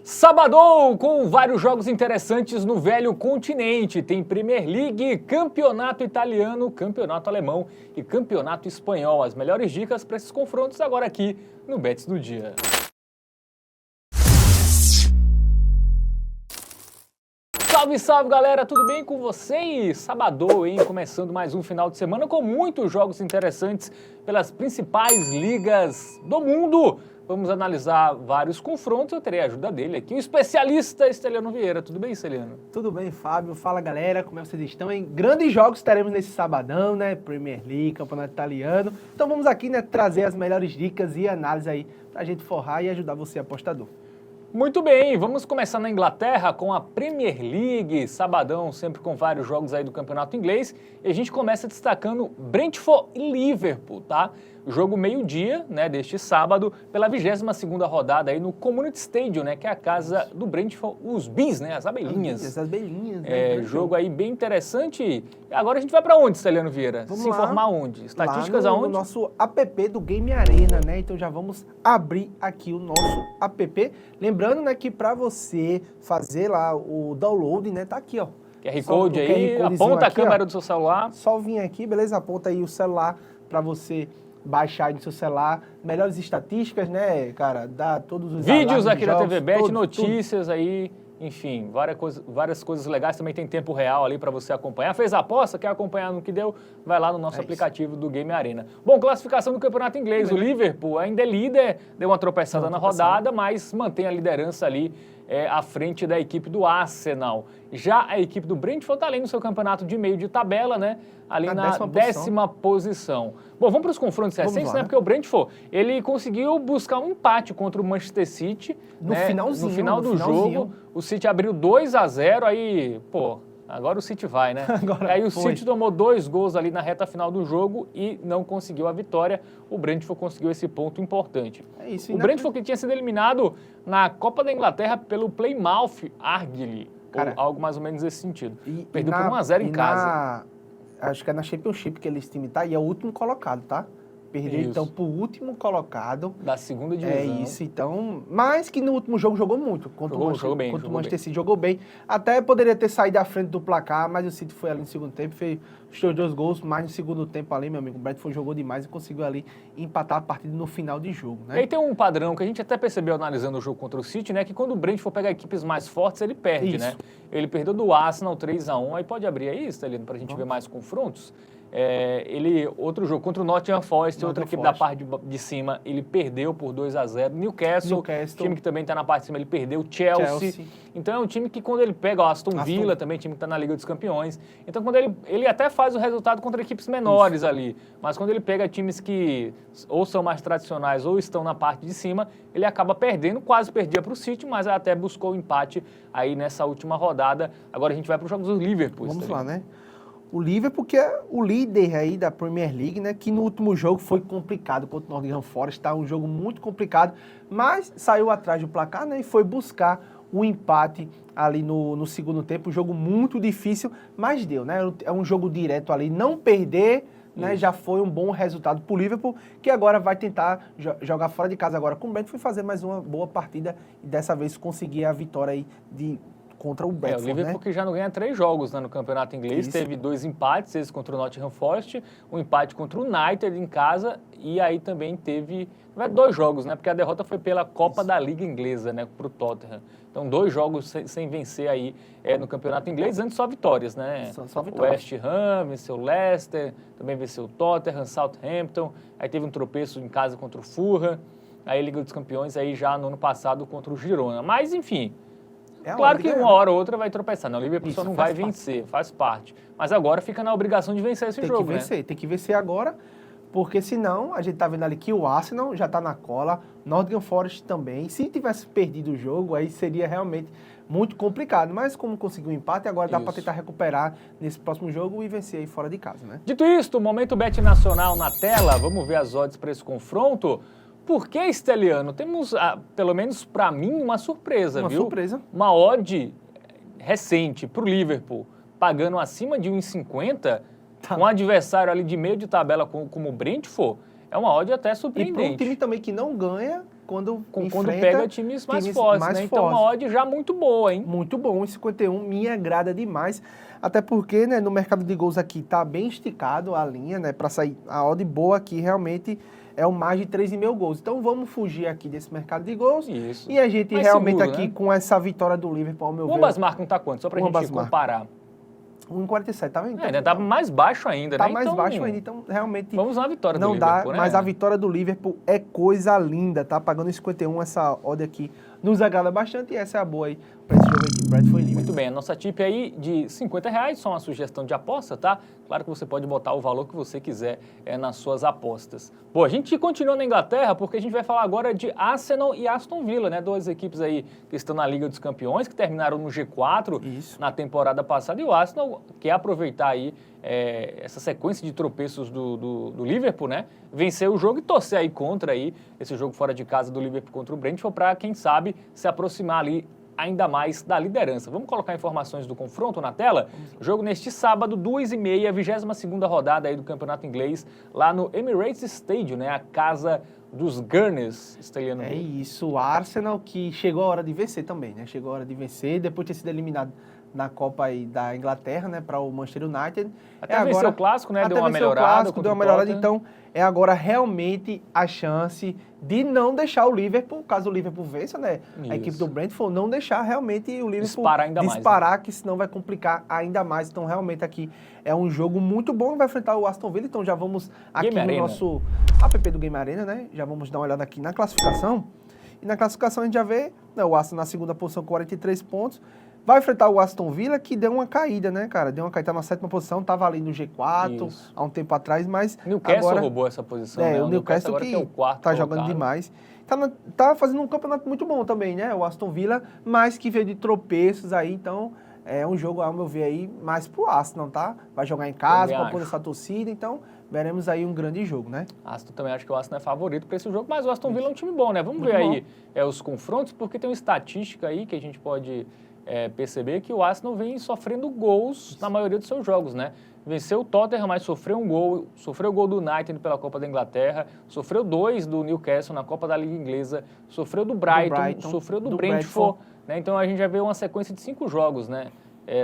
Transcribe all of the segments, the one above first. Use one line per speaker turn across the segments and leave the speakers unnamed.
Sabadão com vários jogos interessantes no velho continente. Tem Premier League, campeonato italiano, campeonato alemão e campeonato espanhol. As melhores dicas para esses confrontos agora aqui no Bets do Dia. Salve, salve galera, tudo bem com vocês? Sabadão, hein? Começando mais um final de semana com muitos jogos interessantes pelas principais ligas do mundo. Vamos analisar vários confrontos, eu terei a ajuda dele aqui, o especialista Esteliano Vieira. Tudo bem, Esteliano?
Tudo bem, Fábio. Fala, galera, como é que vocês estão? Em grandes jogos teremos nesse sabadão, né? Premier League, Campeonato Italiano. Então vamos aqui, né, trazer as melhores dicas e análises aí pra gente forrar e ajudar você, apostador.
Muito bem, vamos começar na Inglaterra com a Premier League, sabadão, sempre com vários jogos aí do campeonato inglês. E a gente começa destacando Brentford e Liverpool, tá? Jogo meio-dia, né, deste sábado, pela 22ª rodada aí no Community Stadium, né, que é a casa do Brentford, os Bees, né, as abelhinhas.
As abelhinhas, né?
É, jogo aí bem interessante. Agora a gente vai para onde, Esteliano Vieira?
Vamos
Se
lá.
informar onde? Estatísticas
lá no
aonde?
nosso app do Game Arena, né? Então já vamos abrir aqui o nosso app. Lembrando, né, que para você fazer lá o download, né, tá aqui, ó.
QR
Só
Code
o
aí,
QR Codezinho
aponta a
aqui,
câmera
ó.
do seu celular.
Só vir aqui, beleza? Aponta aí o celular para você baixar aí no seu celular. Melhores estatísticas, né, cara? Dá todos os
Vídeos
alarmes
aqui
de
da
jogos,
TV Bet,
tudo.
notícias aí, enfim, várias coisas legais. Também tem tempo real ali para você acompanhar. Fez a aposta, quer acompanhar no que deu? Vai lá no nosso aplicativo do Game Arena. Bom, classificação do campeonato inglês. O Liverpool ainda é líder, deu uma tropeçada na rodada, mas mantém a liderança ali à frente da equipe do Arsenal. Já a equipe do Brentford está ali no seu campeonato de meio de tabela, né? Ali na 10ª posição. Bom, vamos para os confrontos recentes, né?
né?
Porque o Brentford, ele conseguiu buscar um empate contra o Manchester City.
No
né?
finalzinho,
No final do
no finalzinho.
jogo, o City abriu 2-0, aí, pô, agora o City vai, né?
Agora
aí o
foi.
City tomou 2 gols ali na reta final do jogo e não conseguiu a vitória. O Brentford conseguiu esse ponto importante.
É isso.
O Brentford que tinha sido eliminado na Copa da Inglaterra pelo Plymouth Argyle,
Cara,
ou algo mais ou menos nesse sentido. Perdeu
na-
por 1-0 em
e
casa.
Acho que é na Championship que esse time tá, e é o último colocado, tá? Perdeu,
Isso.
então, pro último colocado.
Da segunda divisão.
É isso, então. Mas que no último jogo jogou muito. Contra
Jogou bem,
contra
jogou
o Manchester
bem.
City jogou bem. Até poderia ter saído à frente do placar, mas o City foi ali no segundo tempo, fez os seus 2 gols, mas no segundo tempo ali, meu amigo, o Brentford jogou demais e conseguiu ali empatar a partida no final de jogo,
E
né?
aí tem um padrão que a gente até percebeu analisando o jogo contra o City, né? Que quando o Brentford pega equipes mais fortes, ele perde,
Isso.
né? Ele perdeu do Arsenal 3-1. Aí pode abrir aí, Stelino, pra gente ver mais confrontos. Outro jogo contra o Nottingham Forest, outra equipe da parte de cima, ele perdeu por 2-0. Newcastle, time que também está na parte de cima, ele perdeu. Chelsea. Então é um time que quando ele pega o Aston Villa, também time que está na Liga dos Campeões. Então quando ele até faz o resultado contra equipes menores ali, mas quando ele pega times que ou são mais tradicionais ou estão na parte de cima, ele acaba perdendo, quase perdia para o City, mas até buscou o empate aí nessa última rodada. Agora a gente vai para os jogos do Liverpool.
Vamos lá, né? O Liverpool, que é o líder aí da Premier League, né? Que no último jogo foi complicado contra o Nottingham Forest, tá? Um jogo muito complicado, mas saiu atrás do placar, né? E foi buscar o empate ali no segundo tempo. Um jogo muito difícil, mas deu, né? É um jogo direto ali, não perder, né? Já foi um bom resultado pro Liverpool, que agora vai tentar jogar fora de casa agora com o Brentford e fazer mais uma boa partida e dessa vez conseguir a vitória aí contra o Brentford,
o Liverpool,
né?
que já não ganha 3 jogos, né, no campeonato inglês, teve 2 empates, esse contra o Nottingham Forest, um empate contra o United em casa, e aí também teve 2 jogos, né, porque a derrota foi pela Copa da Liga Inglesa, né, pro Tottenham. Então 2 jogos sem vencer aí no campeonato inglês, antes só vitórias, né?
Só
O
vitórias.
West Ham venceu o Leicester, também venceu o Tottenham, Southampton, aí teve um tropeço em casa contra o Fulham, aí a Liga dos Campeões aí já no ano passado contra o Girona. Mas enfim, claro que uma hora ou outra vai tropeçar, né? O Liverpool só não vai vencer, faz parte. Mas agora fica na obrigação de vencer esse jogo, né?
Tem que vencer agora, porque senão a gente tá vendo ali que o Arsenal já tá na cola, Nottingham Forest também. Se tivesse perdido o jogo, aí seria realmente muito complicado. Mas como conseguiu um empate, agora dá para tentar recuperar nesse próximo jogo e vencer aí fora de casa, né?
Dito isto, momento Bet Nacional na tela, vamos ver as odds para esse confronto. Por que, Esteliano? Temos, pelo menos para mim, uma surpresa,
Uma
viu?
surpresa.
Uma odd recente para o Liverpool, pagando acima de 1,50, um adversário ali de meio de tabela como o Brentford, é uma odd até
E para um
surpreendente.
time também que não ganha, quando
pega times mais fortes, né? Então uma odd já muito boa, hein?
Muito bom, 1,51 me agrada demais. Até porque, né, no mercado de gols aqui tá bem esticado a linha, né? Para sair a odd boa aqui realmente é o mais de 3,5 gols. Então vamos fugir aqui desse mercado de gols.
Isso.
E a gente
mais
realmente
seguro,
aqui
né?
Com essa vitória do Liverpool, ao meu ver.
O ambas marcam tá quanto? Só pra gente comparar.
1,47, tá vendo? Então,
ainda tá mais baixo ainda,
tá
né?
mais
Então,
baixo ainda, então realmente
vamos na vitória do
não
Liverpool,
dá,
né?
mas a vitória do Liverpool é coisa linda, tá? Pagando 51, essa odd aqui nos agrada bastante e essa é a boa aí pra esse jogo aqui, Bradford e Liverpool.
Muito bem, a nossa tip aí de R$50, só uma sugestão de aposta, tá? Claro que você pode botar o valor que você quiser nas suas apostas. Bom, a gente continua na Inglaterra porque a gente vai falar agora de Arsenal e Aston Villa, né? Duas equipes aí que estão na Liga dos Campeões, que terminaram no G4 na temporada passada, e o Arsenal quer aproveitar aí essa sequência de tropeços do Liverpool, né? Vencer o jogo e torcer aí contra aí esse jogo fora de casa do Liverpool contra o Brentford para, quem sabe, se aproximar ali ainda mais da liderança. Vamos colocar informações do confronto na tela? Jogo neste sábado, 2h30, 22ª rodada aí do Campeonato Inglês, lá no Emirates Stadium, né? A casa dos Gunners, Esteliano.
É isso, o Arsenal que chegou a hora de vencer também, né? Chegou a hora de vencer, depois de ter sido eliminado na Copa aí da Inglaterra, né, para o Manchester United.
Até venceu o clássico, né, deu uma melhorada.
Deu uma melhorada, então é agora realmente a chance de não deixar o Liverpool, caso o Liverpool vença, né, a equipe do Brentford, não deixar realmente o Liverpool disparar, né? Que senão vai complicar ainda mais. Então realmente aqui é um jogo muito bom, vai enfrentar o Aston Villa, então já vamos aqui no nosso app do Game Arena, né, já vamos dar uma olhada aqui na classificação. E na classificação a gente já vê, né, o Arsenal na segunda posição com 43 pontos, vai enfrentar o Aston Villa, que deu uma caída, né, cara? Deu uma caída, tá na 7ª posição, tava ali no G4 há um tempo atrás, mas
Newcastle
agora
roubou essa posição, né?
O Newcastle que é o quarto tá jogando demais. Tá fazendo um campeonato muito bom também, né? O Aston Villa, mas que veio de tropeços aí, então é um jogo, ao meu ver, aí, mais pro Arsenal, tá? Vai jogar em casa, com a apoio dessa torcida, então veremos aí um grande jogo, né?
Aston também acho que o Arsenal é favorito para esse jogo, mas o Aston Villa é um time bom, né? Vamos ver aí os confrontos, porque tem uma estatística aí que a gente pode perceber que o Arsenal vem sofrendo gols na maioria dos seus jogos, né? Venceu o Tottenham, mas sofreu um gol, sofreu o gol do United pela Copa da Inglaterra, sofreu 2 do Newcastle na Copa da Liga Inglesa, sofreu do Brighton, sofreu do Brentford, né? Então a gente já vê uma sequência de 5 jogos, né?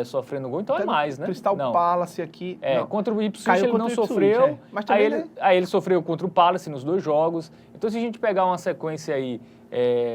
Sofrendo gol, então é mais, né?
Crystal Palace aqui.
Contra o Ipswich ele não sofreu,
mas também,
aí ele sofreu contra o Palace nos 2 jogos. Então se a gente pegar uma sequência aí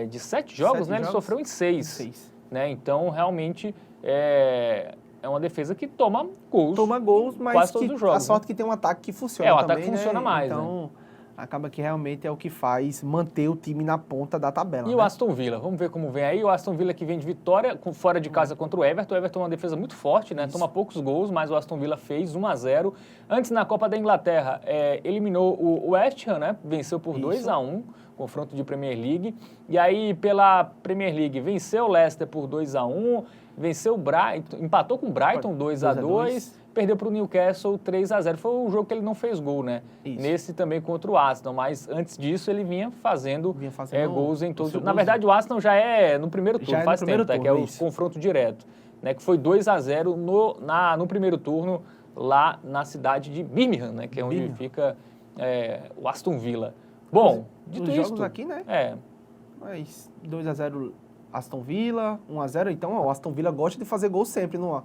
de 7 jogos, né? Ele sofreu em 6. Né? Então, realmente, é uma defesa que toma gols,
mas
quase todos os jogos,
a sorte que tem um ataque que funciona
o
também,
ataque funciona mais,
então,
né?
Acaba que realmente é o que faz manter o time na ponta da tabela.
E o Aston Villa, vamos ver como vem aí. O Aston Villa que vem de vitória fora de casa contra o Everton. O Everton é uma defesa muito forte, né? Toma poucos gols, mas o Aston Villa fez 1-0. Antes, na Copa da Inglaterra, eliminou o West Ham, né? Venceu por 2-1. Confronto de Premier League. E aí, pela Premier League, venceu o Leicester por 2-1, venceu o Brighton, empatou com o Brighton 2-2, perdeu para o Newcastle 3-0. Foi o jogo que ele não fez gol, né? Nesse também contra o Arsenal, mas antes disso ele vinha fazendo gols em todos. Na verdade, o Arsenal já é no primeiro turno, faz tempo, que é o confronto direto, né? Que foi 2-0 no primeiro turno lá na cidade de Birmingham, né? Que é onde fica o Aston Villa. Bom, dito isso.
Jogos aqui, né? Mas 2-0 Aston Villa, 1-0. Então, o Aston Villa gosta de fazer gol sempre no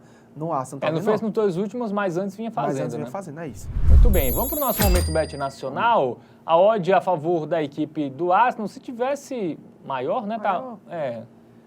Arsenal. Tá
não fez nos 2 últimos, mas antes vinha fazendo.
É isso.
Muito bem. Vamos para o nosso momento bet nacional. A odd a favor da equipe do Arsenal, se tivesse maior, né?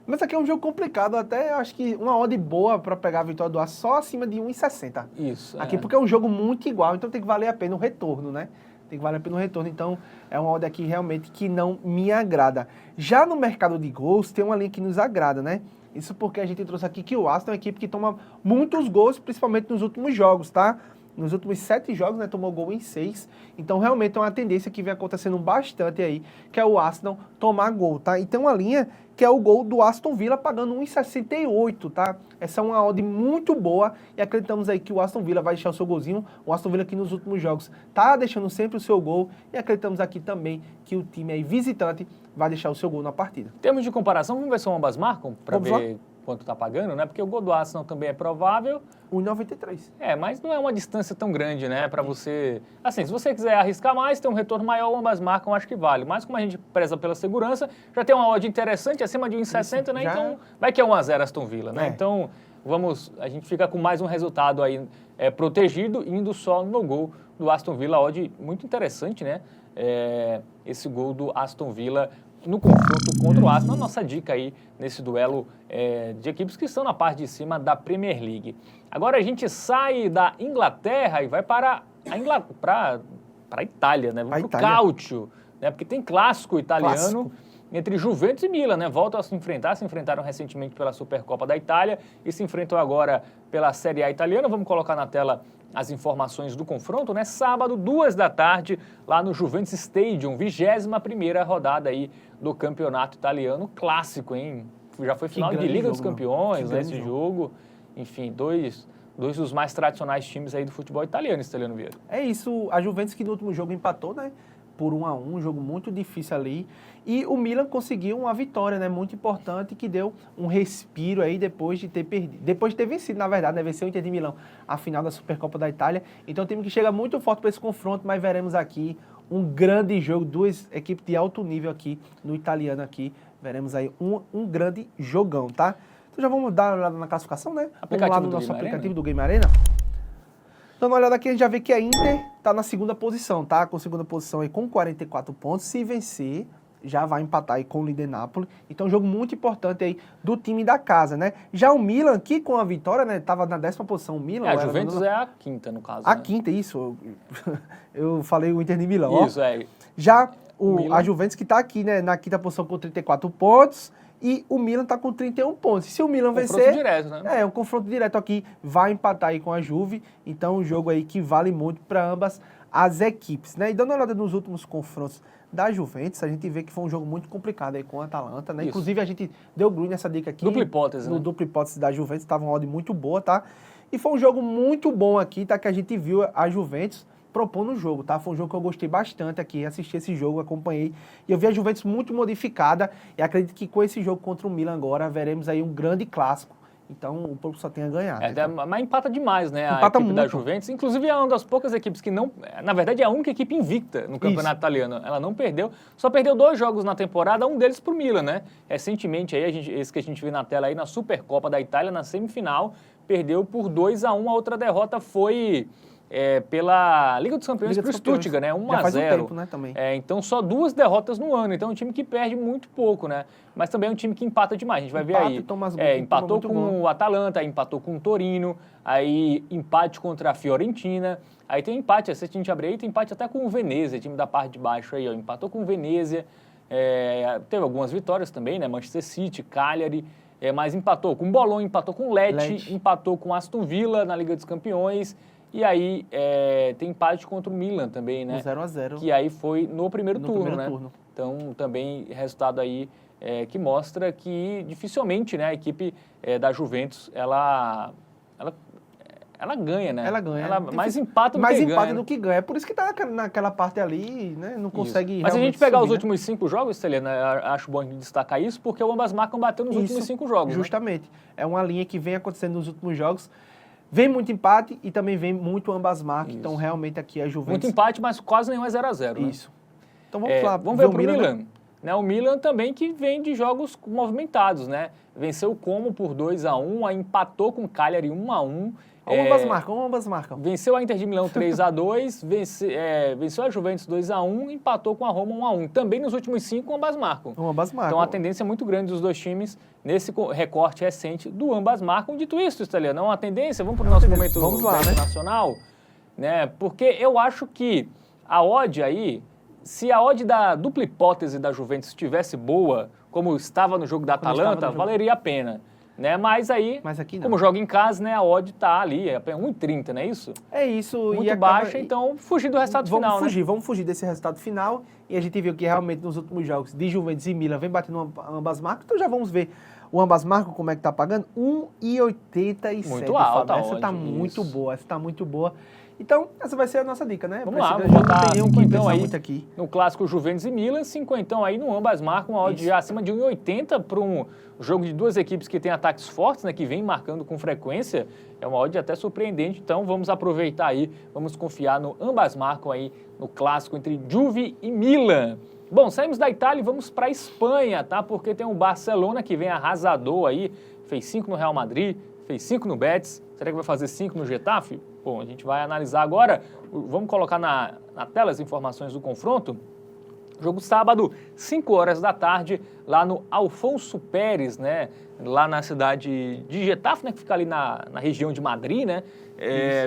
Mas aqui é um jogo complicado, até acho que uma odd boa para pegar a vitória do Arsenal só acima de 1,60.
Isso.
Aqui porque é um jogo muito igual, então tem que valer a pena o retorno, né? Tem que valer a pena o retorno, então é uma odd aqui realmente que não me agrada. Já no mercado de gols, tem uma linha que nos agrada, né? Isso porque a gente trouxe aqui que o Arsenal é uma equipe que toma muitos gols, principalmente nos últimos jogos, tá? Nos últimos 7 jogos, né, tomou gol em 6. Então, realmente é uma tendência que vem acontecendo bastante aí, que é o Arsenal tomar gol, tá? E tem uma linha que é o gol do Aston Villa pagando 1,68, tá? Essa é uma odd muito boa e acreditamos aí que o Aston Villa vai deixar o seu golzinho. O Aston Villa aqui nos últimos jogos tá deixando sempre o seu gol e acreditamos aqui também que o time aí visitante vai deixar o seu gol na partida.
Em termos de comparação, vamos ver se ambas marcam para ver quanto está pagando, né? Porque o gol do Arsenal também é provável.
1,93.
Mas não é uma distância tão grande, né? Para você... Assim, se você quiser arriscar mais, ter um retorno maior, ambas marcam, acho que vale. Mas como a gente preza pela segurança, já tem uma odd interessante, acima de 1,60, né? Já... Então, vai que é 1-0 Aston Villa, né? Então, a gente fica com mais um resultado aí protegido, indo só no gol do Aston Villa. Odd muito interessante, né? Esse gol do Aston Villa no confronto contra o Arsenal. Nossa dica aí nesse duelo de equipes que estão na parte de cima da Premier League. Agora a gente sai da Inglaterra e vai para a Itália, né? Vamos para o Calcio, né? Porque tem clássico italiano entre Juventus e Milan, né? Voltam a se enfrentaram recentemente pela Supercopa da Itália e se enfrentam agora pela Série A italiana. Vamos colocar na tela as informações do confronto, né? Sábado, 14h, lá no Juventus Stadium, 21ª rodada aí do campeonato italiano. Clássico, hein? Já foi final de Liga dos Campeões, né? Esse jogo. Enfim, dois dos mais tradicionais times aí do futebol italiano, Steliano Vieira.
É isso, a Juventus que no último jogo empatou, né? Por 1-1, um jogo muito difícil ali. E o Milan conseguiu uma vitória, né? Muito importante, que deu um respiro aí depois de ter perdido. Depois de ter vencido, na verdade, né? Venceu o Inter de Milão a final da Supercopa da Itália. Então, um time que chega muito forte para esse confronto, mas veremos aqui um grande jogo, duas equipes de alto nível aqui no italiano aqui. Veremos aí um grande jogão, tá? Então já vamos dar uma olhada na classificação, né? Vamos lá no nosso aplicativo do Game Arena. Dando uma olhada aqui, a gente já vê que a Inter está na segunda posição, tá? Com segunda posição aí com 44 pontos. Se vencer, já vai empatar aí com o líder Napoli. Então, um jogo muito importante aí do time da casa, né? Já o Milan, que com a vitória, né? Tava na 10ª posição. O Milan...
a Juventus é a quinta, no caso.
A quinta, isso. Eu falei o Inter de Milão,
Isso,
Já a Juventus que tá aqui, né? Na quinta posição com 34 pontos. E o Milan tá com 31 pontos. Se o Milan vencer...
Confronto direto, né?
Um confronto direto aqui. Vai empatar aí com a Juve. Então, um jogo aí que vale muito para ambas as equipes, né? E dando uma olhada nos últimos confrontos da Juventus, a gente vê que foi um jogo muito complicado aí com a Atalanta, né? Isso. Inclusive, a gente deu green nessa dica aqui.
Dupla hipótese,
no dupla hipótese da Juventus. Tava uma odd muito boa, tá? E foi um jogo muito bom aqui, tá? Que a gente viu a Juventus propondo o jogo, tá? Foi um jogo que eu gostei bastante aqui, assisti esse jogo, acompanhei, e eu vi a Juventus muito modificada, e acredito que com esse jogo contra o Milan agora, veremos aí um grande clássico. Então, o povo só tem a ganhar.
Mas empata demais, né?
Empata
a equipe
muito.
da Juventus. Inclusive, é uma das poucas equipes que não... Na verdade, é a única equipe invicta no campeonato italiano. Ela não perdeu. Só perdeu 2 jogos na temporada, um deles pro Milan, né? Recentemente, aí, esse que a gente viu na tela aí, na Supercopa da Itália, na semifinal, perdeu por 2-1. A outra derrota foi... pela Liga dos Campeões para o Stuttgart, né? 1-0.
Já faz um tempo, né, também.
Então, só 2 derrotas no ano. Então, é um time que perde muito pouco, né? Mas também é um time que empata demais. A gente vai ver aí. Empatou com o Atalanta, aí empatou com o Torino, aí empate contra a Fiorentina. Aí tem empate, se a gente abrir aí, tem empate até com o Venezia, time da parte de baixo aí, ó. Empatou com o Venezia. Teve algumas vitórias também, né? Manchester City, Cagliari. Mas empatou com o Bologna, empatou com o Lecce, empatou com o Aston Villa na Liga dos Campeões. E aí tem empate contra o Milan também, né?
0-0.
Que aí foi no primeiro turno, né? Então, também resultado aí que mostra que dificilmente, né, a equipe da Juventus, ela ganha, né?
Ela ganha.
Ela mais empata do que ganha.
Mais empata do que ganha. É por isso que tá naquela parte ali, né? Não consegue.
Mas se a gente pegar os últimos 5 jogos, Steliano, acho bom a gente destacar isso, porque o ambas marcam bateu nos últimos 5 jogos.
Justamente. Né? É uma linha que vem acontecendo nos últimos jogos. Vem muito empate e também vem muito ambas marcas. Então, realmente, aqui a Juventus...
Muito empate, mas quase nenhum é 0-0, né?
Isso. Então, vamos lá.
Vamos ver pro Milan. Né? O Milan também que vem de jogos movimentados, né? Venceu o Como por 2-1, aí empatou com o Cagliari 1-1.
Ambas marcam.
Venceu a Inter de Milão 3-2, venceu a Juventus 2-1, empatou com a Roma 1-1. Também nos últimos 5, ambas marcam. Então, a tendência é muito grande dos dois times nesse recorte recente do ambas marcam. Dito isso, Steliano, é uma tendência? Vamos para o nosso momento nacional, né? Porque eu acho que a odd aí, se a odd da dupla hipótese da Juventus estivesse boa, como estava no jogo da Atalanta, valeria a pena. Né? Mas aí, como joga em casa, né, a odd tá ali, é 1,30, não é isso?
É isso.
Muito baixa, então fugir do resultado final, né?
Vamos fugir desse resultado final. E a gente viu que realmente nos últimos jogos de Juventus e Milan vem batendo ambas marcas. Então já vamos ver o ambas marcas, como é que tá pagando. 1,87.
Muito alta.
Essa tá muito boa, Então, essa vai ser a nossa dica, né?
Vamos lá, vamos botar
então
aí
muito aqui.
No clássico Juventus e Milan, 50 aí no ambas marcam uma odd já acima de 1,80 para um jogo de duas equipes que têm ataques fortes, né, que vem marcando com frequência. É uma odd até surpreendente, então vamos aproveitar aí, vamos confiar no ambas marcam aí no clássico entre Juve e Milan. Bom, saímos da Itália e vamos para a Espanha, tá? Porque tem o Barcelona que vem arrasador aí, fez 5 no Real Madrid, fez 5 no Betis. Será que vai fazer 5 no Getafe? Bom, a gente vai analisar agora. Vamos colocar na tela as informações do confronto. Jogo sábado, 5 horas da tarde, lá no Alfonso Pérez, né? Lá na cidade de Getafe, né? Que fica ali na região de Madrid, né?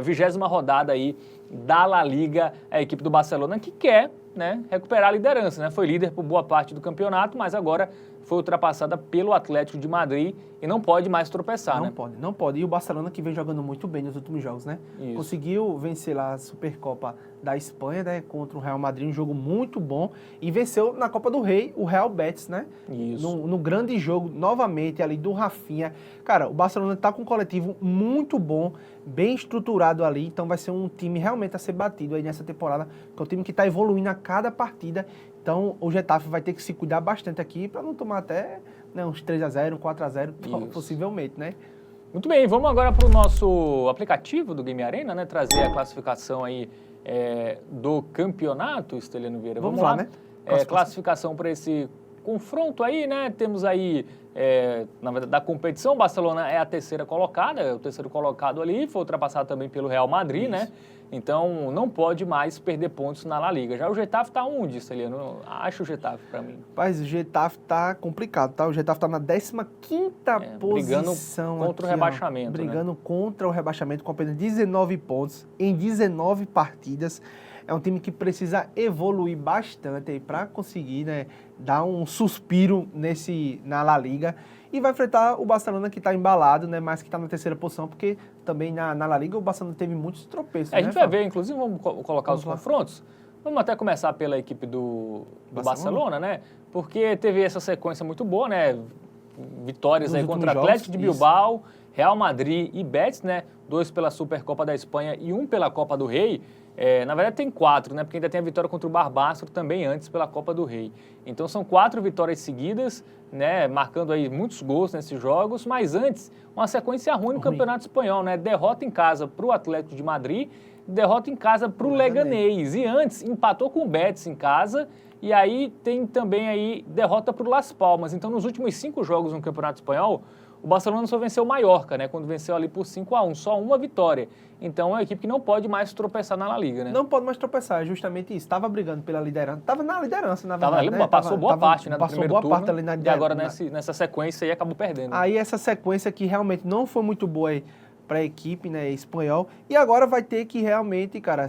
20ª rodada aí da La Liga, a equipe do Barcelona que quer, né, recuperar a liderança, né? Foi líder por boa parte do campeonato, mas agora foi ultrapassada pelo Atlético de Madrid e não pode mais tropeçar, né?
Não pode. E o Barcelona que vem jogando muito bem nos últimos jogos, né?
Isso.
Conseguiu vencer lá a Supercopa da Espanha, né? Contra o Real Madrid, um jogo muito bom. E venceu na Copa do Rei o Real Betis, né?
Isso.
No grande jogo, novamente, ali do Rafinha. Cara, o Barcelona tá com um coletivo muito bom, bem estruturado ali. Então vai ser um time realmente a ser batido aí nessa temporada, que é um time que tá evoluindo a cada partida. Então o Getafe vai ter que se cuidar bastante aqui para não tomar até, né, uns 3-0, 4-0, possivelmente, né?
Muito bem, vamos agora para o nosso aplicativo do Game Arena, né? Trazer a classificação aí do campeonato, Esteliano Vieira.
Vamos lá, né?
Classificação para esse confronto aí, né? Temos aí, na verdade, da competição, o Barcelona é a terceira colocada, é o terceiro colocado ali, foi ultrapassado também pelo Real Madrid,
Isso.
né? Então, não pode mais perder pontos na La Liga. Já o Getafe está onde, Esteliano? Acho o Getafe para mim.
Mas o Getafe tá complicado, tá? O Getafe tá na 15ª posição.
Brigando contra o rebaixamento.
Brigando contra o rebaixamento com apenas 19 pontos em 19 partidas. É um time que precisa evoluir bastante aí para conseguir, né, dar um suspiro na La Liga. E vai enfrentar o Barcelona que está embalado, né, mas que está na terceira posição, porque também na La Liga o Barcelona teve muitos tropeços.
A gente vai ver, inclusive, vamos colocar os confrontos. Vamos até começar pela equipe do Barcelona, né? Porque teve essa sequência muito boa, né? Vitórias aí contra Atlético de Bilbao, Real Madrid e Betis, né? 2 pela Supercopa da Espanha e 1 pela Copa do Rei. Na verdade tem 4, né? Porque ainda tem a vitória contra o Barbastro também antes pela Copa do Rei. Então são 4 vitórias seguidas, né? Marcando aí muitos gols nesses jogos, mas antes uma sequência ruim no Campeonato Espanhol, né? Derrota em casa para o Atlético de Madrid, derrota em casa para o Leganés. E antes empatou com o Betis em casa. E aí tem também aí derrota para o Las Palmas. Então nos últimos 5 jogos no Campeonato Espanhol, o Barcelona só venceu o Mallorca, né? Quando venceu ali por 5-1, só uma vitória. Então é uma equipe que não pode mais tropeçar na La Liga, né?
Não pode mais tropeçar, é justamente isso. Estava brigando pela liderança. Estava na liderança, na verdade.
Passou boa parte, né? Do primeiro turno.
Parte ali
e agora nessa sequência aí acabou perdendo.
Aí essa sequência que realmente não foi muito boa aí para a equipe, né, espanhol. E agora vai ter que realmente, cara,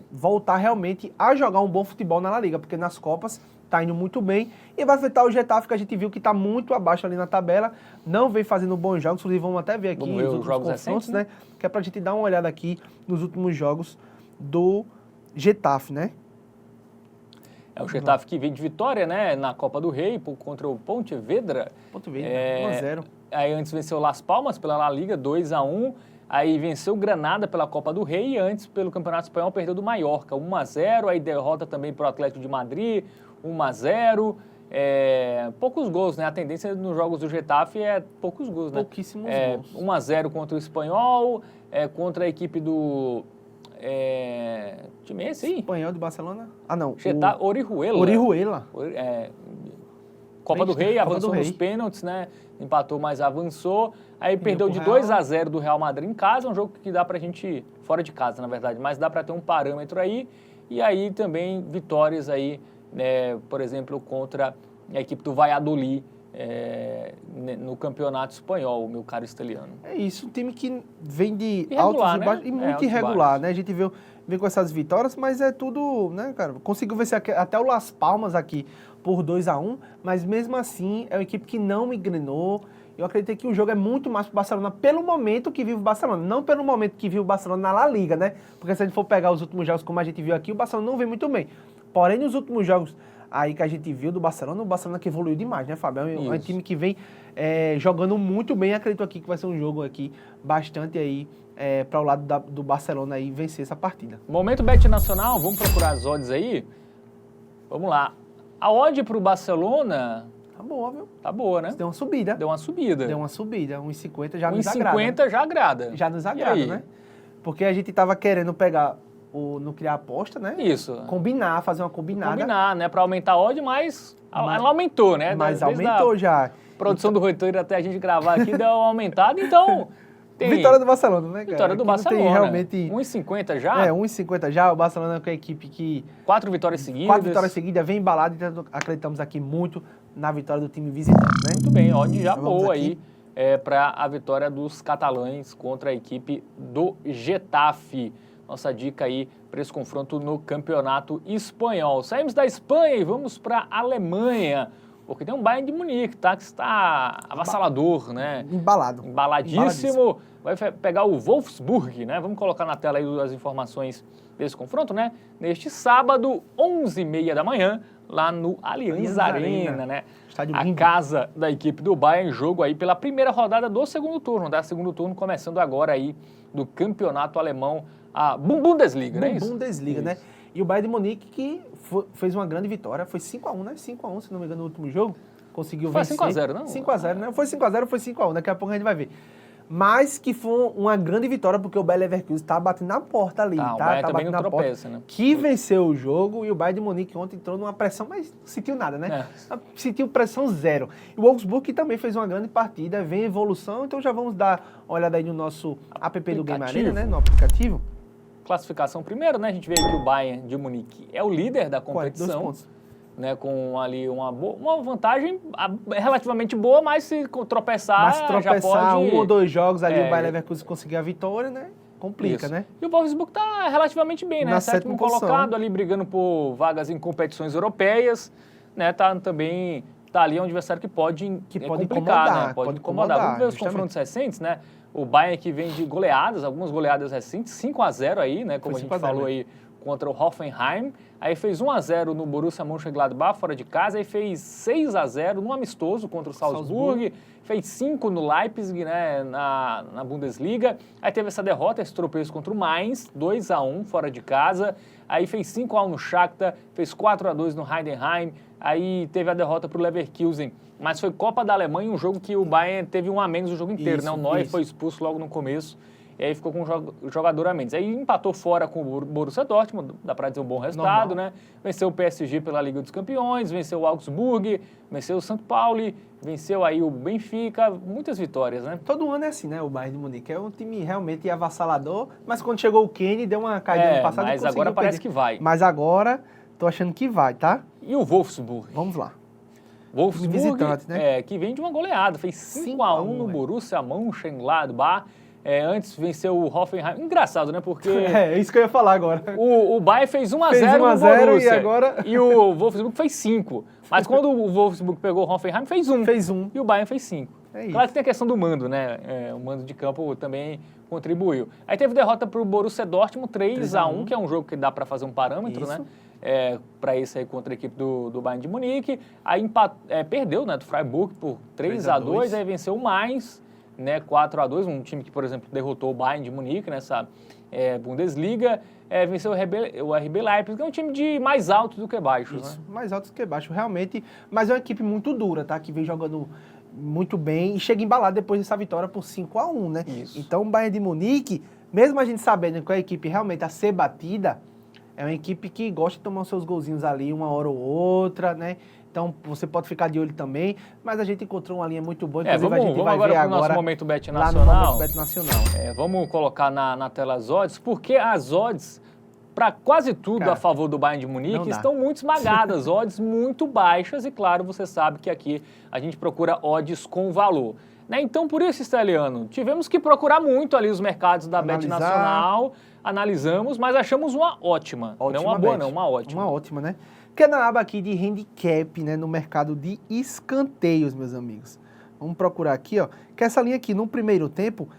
voltar realmente a jogar um bom futebol na La Liga, porque nas Copas tá indo muito bem, e vai enfrentar o Getafe, que a gente viu que tá muito abaixo ali na tabela, não vem fazendo bons jogos, inclusive vamos até ver aqui os últimos confrontos, recentes, né? Que é pra gente dar uma olhada aqui nos últimos jogos do Getafe, né?
É o Getafe que vem de vitória, né, na Copa do Rei, contra o Pontevedra.
1-0.
Aí antes venceu o Las Palmas pela La Liga, 2-1. Aí venceu o Granada pela Copa do Rei e antes, pelo Campeonato Espanhol, perdeu do Mallorca, 1-0. Aí derrota também para o Atlético de Madrid, 1-0. Poucos gols, né? A tendência nos jogos do Getafe é poucos gols, né?
Pouquíssimos gols.
1-0 contra o Espanhol, contra a equipe do... time esse aí?
Espanhol do Barcelona? Ah, não.
Orihuela. Copa do Rei, avançou nos pênaltis, né? Empatou, mas avançou. Aí perdeu de 2-0 do Real Madrid em casa, um jogo que dá pra gente, fora de casa, na verdade, mas dá pra ter um parâmetro aí. E aí também vitórias aí, né, por exemplo, contra a equipe do Valladolid no Campeonato Espanhol, meu caro Esteliano.
É isso, um time que vem de
irregular,
altos e baixos, e muito irregular, né? A gente vem com essas vitórias, mas é tudo, né, cara? Conseguiu vencer até o Las Palmas aqui por 2-1, mas mesmo assim é uma equipe que não engrenou. Eu acredito que o jogo é muito mais pro Barcelona pelo momento que vive o Barcelona, não pelo momento que vive o Barcelona na La Liga, né? Porque se a gente for pegar os últimos jogos como a gente viu aqui, o Barcelona não vem muito bem. Porém, nos últimos jogos aí que a gente viu do Barcelona, o Barcelona que evoluiu demais, né, Fábio? É um time que vem jogando muito bem. Acredito aqui que vai ser um jogo aqui bastante aí para o lado do Barcelona aí vencer essa partida.
Momento Bet Nacional, vamos procurar as odds aí. Vamos lá. A odd para o Barcelona...
Tá boa, viu?
Tá boa, né?
Deu uma subida.
Deu uma subida.
1,50 já nos agrada.
1,50 já agrada.
Já nos agrada, né? Porque a gente tava querendo pegar não criar aposta, né?
Isso.
Combinar, fazer uma combinada.
Combinar, né? Para aumentar a odd, mas ela aumentou, né?
Mas aumentou já.
Produção do roteiro até a gente gravar aqui deu uma aumentada, então... Tem
Vitória do Barcelona, né, cara?
Vitória do Barcelona.
Tem realmente...
1,50 já?
1,50 já. O Barcelona é a equipe que...
4 vitórias seguidas.
4 vitórias seguidas, vem embalado, então acreditamos aqui muito na vitória do time visitante, né?
Muito bem, odd já
Então,
boa aí para a vitória dos catalães contra a equipe do Getafe. Nossa dica aí para esse confronto no Campeonato Espanhol. Saímos da Espanha e vamos para a Alemanha, porque tem um Bayern de Munique, tá? Que está avassalador, né? Embaladíssimo. Vai pegar o Wolfsburg, né? Vamos colocar na tela aí as informações desse confronto, né? Neste sábado, 11h30 da manhã, lá no Allianz Arena, né? A casa da equipe do Bayern, jogo aí pela primeira rodada do segundo turno, Segundo turno começando agora aí do campeonato alemão, a Bundesliga, né?
Bundesliga, né? E o Bayern de Munique que fez uma grande vitória, foi 5-1, né? 5-1, se não me engano, no último jogo. Conseguiu vencer.
Foi 5-0, não?
5-0, né? Foi 5-0 ou foi 5-1, daqui a pouco a gente vai ver. Mas que foi uma grande vitória, porque o Bayer Leverkusen tá batendo na porta ali,
o Bayern também não tropeça, né?
Que venceu o jogo e o Bayern de Munique ontem entrou numa pressão, mas não sentiu nada, né? Sentiu pressão zero. E o Wolfsburg que também fez uma grande partida, vem evolução, então já vamos dar uma olhada aí no nosso app do Game Arena, né? No aplicativo.
Classificação primeiro, né? A gente vê que o Bayern de Munique é o líder da competição.
2 pontos.
Né, com ali uma vantagem relativamente boa, mas se tropeçar, já pode...
1 ou 2 jogos ali, o Bayer Leverkusen conseguir a vitória, né? Complica,
Isso.
né?
E o Wolfsburg está relativamente bem, né? Sétimo colocado ali, brigando por vagas em competições europeias, né? Tá ali é um adversário que pode complicar,
incomodar,
né? Pode incomodar. Vamos ver os confrontos recentes, né? O Bayern que vem de goleadas, algumas goleadas recentes, 5-0 aí, né? Como a gente falou aí, contra o Hoffenheim, aí fez 1-0 no Borussia Mönchengladbach, fora de casa, aí fez 6-0 no amistoso contra o Salzburg, fez 5 no Leipzig, né, na Bundesliga, aí teve essa derrota, esse tropeço contra o Mainz, 2-1 fora de casa, aí fez 5-1 no Shakhtar, fez 4-2 no Heidenheim, aí teve a derrota para o Leverkusen, mas foi Copa da Alemanha, um jogo que o Bayern teve um a menos o jogo inteiro, né, o Neuer foi expulso logo no começo, e aí ficou com um jogador a menos. Aí empatou fora com o Borussia Dortmund, dá pra dizer um bom resultado, né? Venceu o PSG pela Liga dos Campeões, venceu o Augsburg, venceu o São Paulo, venceu aí o Benfica, muitas vitórias, né?
Todo ano é assim, né? O Bayern de Munique é um time realmente avassalador, mas quando chegou o Kane, deu uma caída no passado.
Mas agora parece que vai.
Mas agora, tô achando que vai, tá?
E o Wolfsburg?
Vamos lá.
Wolfsburg,
visitante, né?
Que vem de uma goleada, fez 5-1 no Borussia Mönchengladbach. Antes venceu o Hoffenheim. Engraçado, né? Porque...
É isso que eu ia falar agora.
O Bayern fez 1-0 no Borussia.
E agora...
E o Wolfsburg fez 5. Mas quando o Wolfsburg pegou o Hoffenheim, fez 1.
Fez 1.
E o Bayern fez 5.
É
claro que tem a questão do mando, né? O mando de campo também contribuiu. Aí teve derrota para o Borussia Dortmund, 3-1, que é um jogo que dá para fazer um parâmetro,
isso.
né? Para esse aí contra a equipe do Bayern de Munique. Aí perdeu, né? Do Freiburg por 3-2. Aí venceu o Mainz, né, 4-2, um time que, por exemplo, derrotou o Bayern de Munique nessa Bundesliga, venceu o RB Leipzig, que é um time de mais alto do que baixo.
Isso,
né?
Mais alto do que baixo, realmente, mas é uma equipe muito dura, tá? Que vem jogando muito bem e chega embalado depois dessa vitória por 5-1, né?
Isso.
Então o Bayern de Munique, mesmo a gente sabendo que é a equipe realmente a ser batida, é uma equipe que gosta de tomar os seus golzinhos ali uma hora ou outra, né? Então, você pode ficar de olho também, mas a gente encontrou uma linha muito boa, inclusive a gente vai ver agora
nosso Momento Bet
lá
Nacional.
no Momento Bet Nacional.
Vamos colocar na tela as odds, porque as odds, para quase tudo a favor do Bayern de Munique, estão muito esmagadas, odds muito baixas, e claro, você sabe que aqui a gente procura odds com valor. Né? Então, por isso, Steliano, tivemos que procurar muito ali os mercados da Bet Nacional, analisamos, mas achamos uma ótima. Não uma boa, não, uma ótima.
Uma ótima, né? Que é na aba aqui de handicap, né, no mercado de escanteios, meus amigos. Vamos procurar aqui, ó, que essa linha aqui, no primeiro tempo,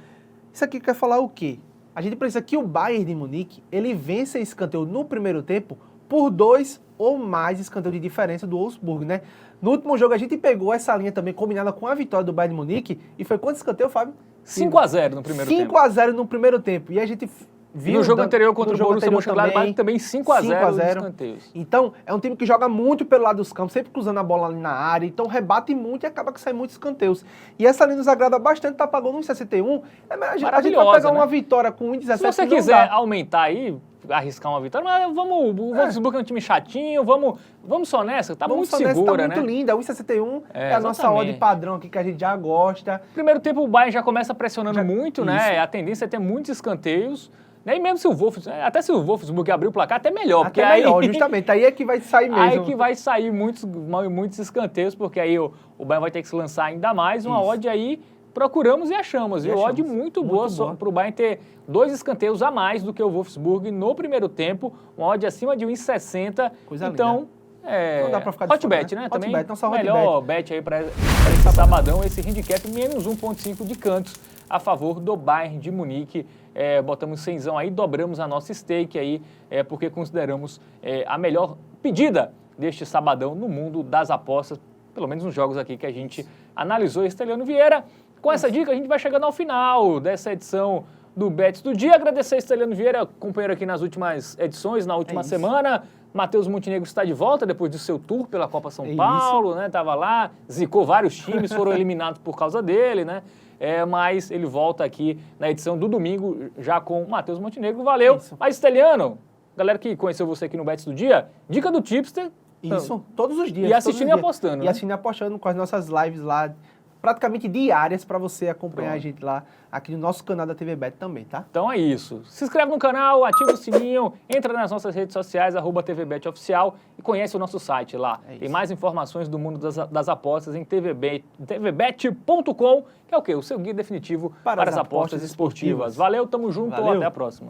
isso aqui quer falar o quê? A gente precisa que o Bayern de Munique, ele vença esse escanteio no primeiro tempo por 2 ou mais escanteios de diferença do Wolfsburg, né? No último jogo a gente pegou essa linha também combinada com a vitória do Bayern de Munique e foi quanto escanteio, Fábio?
5-0 no primeiro tempo.
5-0 no primeiro tempo. E a gente viu...
No jogo anterior contra o Borussia Mönchengladbach também 5-0 nos escanteios.
Então, é um time que joga muito pelo lado dos campos, sempre cruzando a bola ali na área, então rebate muito e acaba que sai muitos escanteios. E essa ali nos agrada bastante, tá pagando 1,61. A gente vai pegar uma vitória com 1,17.
Se você quiser aumentar aí, arriscar uma vitória, mas o Wolfsburg é um time chatinho, vamos só nessa, tá muito segura,
tá muito linda, 1,61 é a nossa odd padrão aqui que a gente já gosta.
Primeiro tempo o Bayern já começa pressionando muito, né? A tendência é ter muitos escanteios. E mesmo se o Wolfsburg abrir o placar, até melhor.
Até melhor, justamente. Aí é que vai sair mesmo.
Aí que vai sair muitos escanteios, porque aí o Bayern vai ter que se lançar ainda mais. Uma odd aí, procuramos e achamos. E odd muito boa para o Bayern ter 2 escanteios a mais do que o Wolfsburg no primeiro tempo. Uma odd acima de 1,60.
Coisa
então,
linda. Não dá pra ficar de
Hotbet, né?
Também
melhor bet aí para esse sabadão, esse handicap, menos 1,5 de cantos a favor do Bayern de Munique. Botamos 100zão aí, dobramos a nossa stake aí, porque consideramos a melhor pedida deste sabadão no mundo das apostas, pelo menos nos jogos aqui que a gente analisou. Esteliano Vieira, com essa dica a gente vai chegando ao final dessa edição do Bets do Dia. Agradecer a Esteliano Vieira, companheiro aqui nas últimas edições, na última semana. Matheus Montenegro está de volta depois do seu tour pela Copa São Paulo, né? Tava lá, zicou vários times, foram eliminados por causa dele, né? Mas ele volta aqui na edição do domingo, já com o Matheus Montenegro. Valeu. Mas, Esteliano, galera que conheceu você aqui no Bets do Dia, dica do Tipster.
Isso, todos os dias.
E assistindo e apostando.
E assistindo e apostando com as nossas lives lá, praticamente diárias, para você acompanhar a gente lá, aqui no nosso canal da TV Bet também, tá?
Então é isso. Se inscreve no canal, ativa o sininho, entra nas nossas redes sociais, @TVBetOficial e conhece o nosso site lá. Tem mais informações do mundo das apostas em tvbet.com, que é o quê? O seu guia definitivo para as apostas esportivas. Valeu, tamo junto, até a próxima.